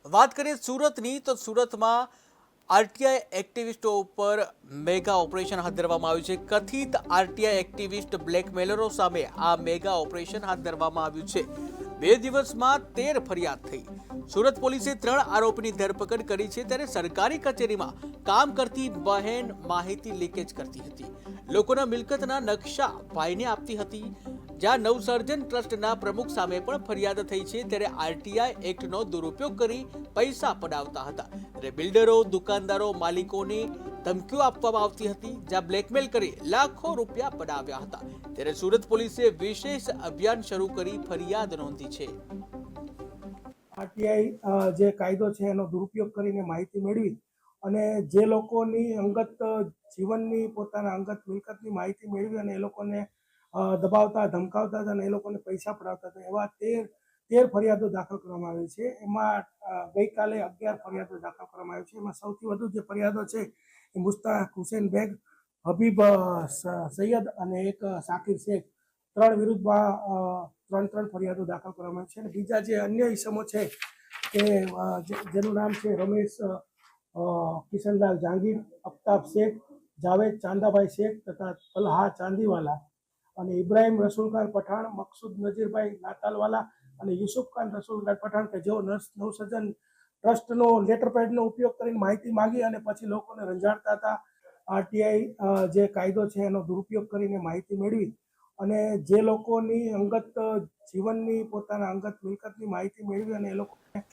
વાત કરીએ સુરતની તો સુરતમાં આરટીઆઈ એક્ટિવિસ્ટો ઉપર મેગા ઓપરેશન હાથ ધરવામાં આવ્યું છે। કથિત આરટીઆઈ એક્ટિવિસ્ટ બ્લેકમેલરો સામે આ મેગા ઓપરેશન હાથ ધરવામાં આવ્યું છે। 2 દિવસમાં 13 ફરિયાદ થઈ। સુરત પોલીસે 3 આરોપીની ધરપકડ કરી છે। ત્યારે સરકારી કચેરીમાં કામ કરતી બહેન માહિતી લીકેજ કરતી હતી, લોકોના મિલકતના નકશા ભાઈને આપતી હતી। જ્યાં નવસર્જન ટ્રસ્ટના પ્રમુખ સામે પણ ફરિયાદ થઈ છે। ત્યારે આરટીઆઈ એક્ટનો દુરુપયોગ કરી પૈસા પડાવતા હતા। ત્યારે બિલ્ડરો, દુકાનદારો, માલિકોને ધમકીઓ આપવામાં આવતી હતી, જ્યાં બ્લેકમેલ કરી લાખો રૂપિયા પડાવ્યા હતા। ત્યારે સુરત પોલીસે વિશેષ અભિયાન શરૂ કરી ફરિયાદ નોંધી છે। આરટીઆઈ જે કાયદો છે એનો દુરુપયોગ કરીને માહિતી મેળવી અને જે લોકોની અંગત જીવનની પોતાના અંગત મિલકતની માહિતી મેળવી અને એ લોકોને દબાવતા ધમકાવતા હતા અને એ લોકોને પૈસા પડાવતા હતા, એવા 13 ફરિયાદો દાખલ કરવામાં આવી છે। એમાં ગઈકાલે 11 ફરિયાદો દાખલ કરવામાં આવી છે। એમાં સૌથી વધુ જે ફરિયાદો છે એ મુસ્તાક હુસેન બેગ, હબીબ સૈયદ અને એક સાકિર શેખ, 3 વિરુદ્ધમાં 3 ફરિયાદો દાખલ કરવામાં આવી છે। અને બીજા જે અન્ય ઇસમો છે કે જેનું નામ છે રમેશ કિશનલાલ જહાંગીર, અફતાબ શેખ, જાવેદ ચાંદાભાઈ શેખ તથા તલહા ચાંદીવાલા અને ઇબ્રાહિમ રસુલખાન પઠાણ, મકસૂદ નજીરભાઈ નાતાલવાલા અને યુસુફ ખાન રસુલખાન પઠાણ કે જેઓ નવસર્જન ટ્રસ્ટનો લેટરપેડનો ઉપયોગ કરીને માહિતી માંગી અને પછી લોકોને રંજાડતા હતા। આરટીઆઈ જે કાયદો છે એનો દુરુપયોગ કરીને માહિતી મેળવી અને જે લોકોની અંગત જીવનની પોતાના અંગત મિલકતની માહિતી મેળવી અને એ લોકોને